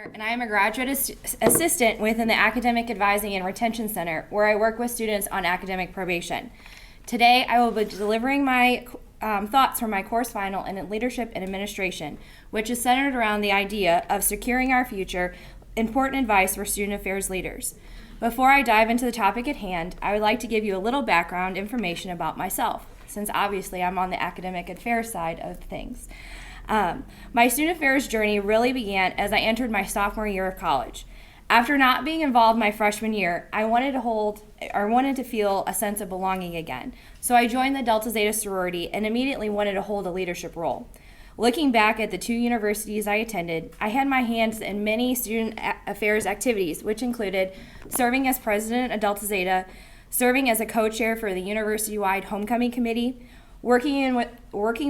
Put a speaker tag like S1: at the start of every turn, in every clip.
S1: Rosner, and I am a graduate assistant within the Academic Advising and Retention Center, where I work with students on academic probation. Today, I will be delivering my thoughts from my course final in Leadership and Administration, which is centered around the idea of securing our future, important advice for student affairs leaders. Before I dive into the topic at hand, I would like to give you a little background information about myself, since obviously I'm on the academic affairs side of things. My student affairs journey really began as I entered my sophomore year of college. After not being involved my freshman year, I wanted to feel a sense of belonging again. So I joined the Delta Zeta sorority and immediately wanted to hold a leadership role. Looking back at the 2 universities I attended, I had my hands in many student affairs activities, which included serving as president of Delta Zeta, serving as a co-chair for the university-wide homecoming committee, working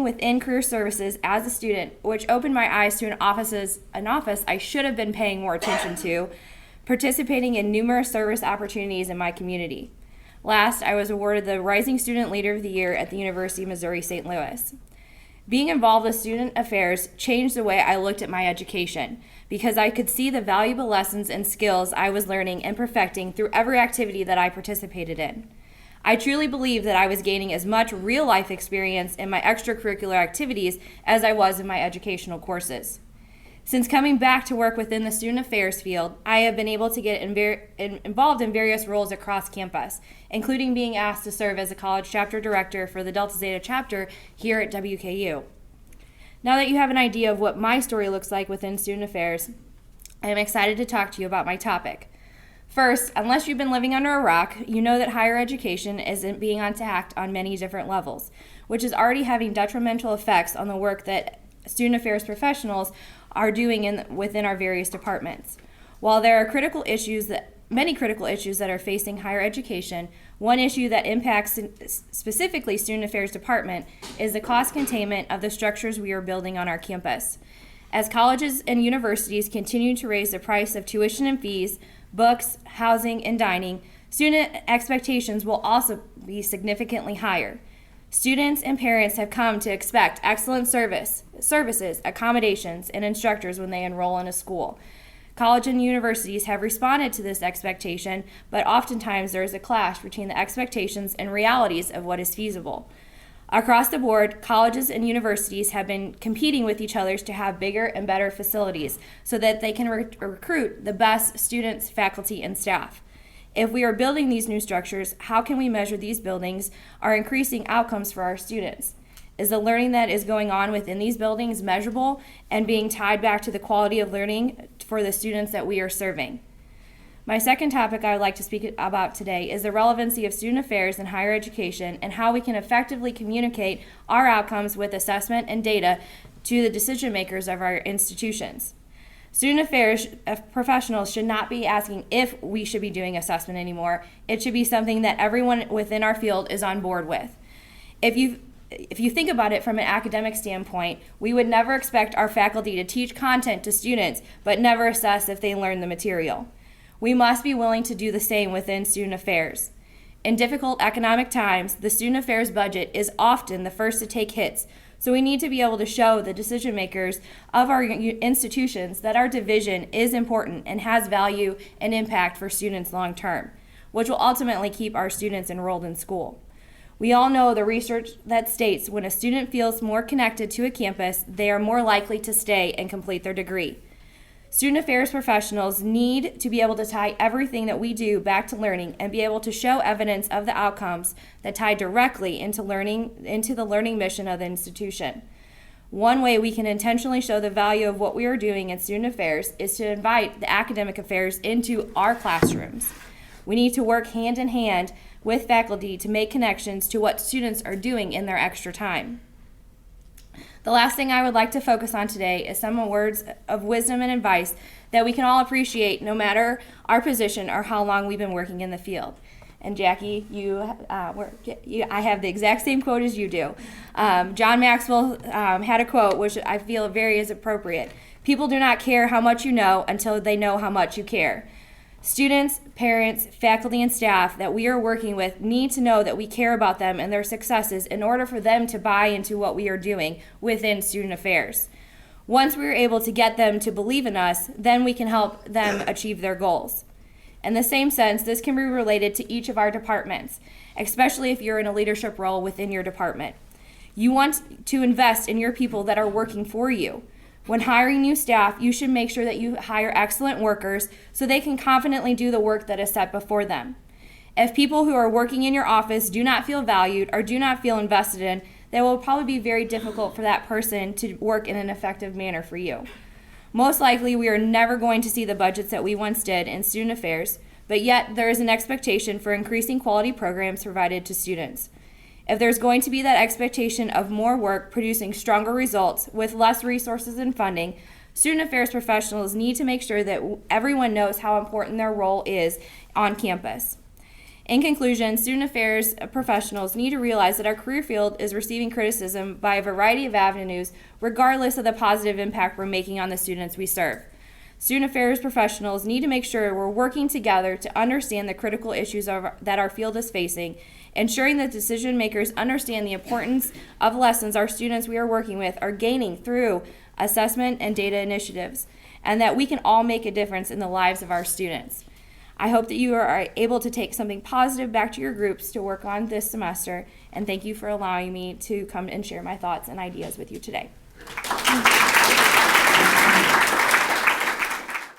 S1: within career services as a student, which opened my eyes to an office I should have been paying more attention to, participating in numerous service opportunities in my community. Last, I was awarded the Rising Student Leader of the Year at the University of Missouri St. Louis. Being involved with student affairs changed the way I looked at my education because I could see the valuable lessons and skills I was learning and perfecting through every activity that I participated in. I truly believe that I was gaining as much real-life experience in my extracurricular activities as I was in my educational courses. Since coming back to work within the student affairs field, I have been able to get involved in various roles across campus, including being asked to serve as a college chapter director for the Delta Zeta chapter here at WKU. Now that you have an idea of what my story looks like within student affairs, I am excited to talk to you about my topic. First, unless you've been living under a rock, you know that higher education isn't being attacked on many different levels, which is already having detrimental effects on the work that student affairs professionals are doing within our various departments. While there are many critical issues that are facing higher education, one issue that impacts specifically student affairs department is the cost containment of the structures we are building on our campus. As colleges and universities continue to raise the price of tuition and fees, books, housing, and dining, student expectations will also be significantly higher. Students and parents have come to expect excellent services, accommodations, and instructors when they enroll in a school. College and universities have responded to this expectation, but oftentimes there is a clash between the expectations and realities of what is feasible. Across the board, colleges and universities have been competing with each other to have bigger and better facilities so that they can recruit the best students, faculty, and staff. If we are building these new structures, how can we measure these buildings are increasing outcomes for our students? Is the learning that is going on within these buildings measurable and being tied back to the quality of learning for the students that we are serving? My second topic I would like to speak about today is the relevancy of student affairs in higher education and how we can effectively communicate our outcomes with assessment and data to the decision makers of our institutions. Student affairs professionals should not be asking if we should be doing assessment anymore. It should be something that everyone within our field is on board with. If you think about it from an academic standpoint, we would never expect our faculty to teach content to students but never assess if they learn the material. We must be willing to do the same within student affairs. In difficult economic times, the student affairs budget is often the first to take hits, so we need to be able to show the decision makers of our institutions that our division is important and has value and impact for students long term, which will ultimately keep our students enrolled in school. We all know the research that states when a student feels more connected to a campus, they are more likely to stay and complete their degree. Student affairs professionals need to be able to tie everything that we do back to learning and be able to show evidence of the outcomes that tie directly into the learning mission of the institution. One way we can intentionally show the value of what we are doing in student affairs is to invite the academic affairs into our classrooms. We need to work hand in hand with faculty to make connections to what students are doing in their extra time. The last thing I would like to focus on today is some words of wisdom and advice that we can all appreciate no matter our position or how long we've been working in the field. And Jackie, I have the exact same quote as you do. John Maxwell had a quote which I feel very is appropriate. People do not care how much you know until they know how much you care. Students, parents, faculty, and staff that we are working with need to know that we care about them and their successes in order for them to buy into what we are doing within student affairs. Once we are able to get them to believe in us, then we can help them achieve their goals. In the same sense, this can be related to each of our departments, especially if you're in a leadership role within your department. You want to invest in your people that are working for you. When hiring new staff, you should make sure that you hire excellent workers so they can confidently do the work that is set before them. If people who are working in your office do not feel valued or do not feel invested in, then it will probably be very difficult for that person to work in an effective manner for you. Most likely, we are never going to see the budgets that we once did in student affairs, but yet there is an expectation for increasing quality programs provided to students. If there's going to be that expectation of more work producing stronger results with less resources and funding, student affairs professionals need to make sure that everyone knows how important their role is on campus. In conclusion, student affairs professionals need to realize that our career field is receiving criticism by a variety of avenues, regardless of the positive impact we're making on the students we serve. Student affairs professionals need to make sure we're working together to understand the critical issues that our field is facing, ensuring that decision makers understand the importance of lessons our students we are working with are gaining through assessment and data initiatives, and that we can all make a difference in the lives of our students. I hope that you are able to take something positive back to your groups to work on this semester, and thank you for allowing me to come and share my thoughts and ideas with you today.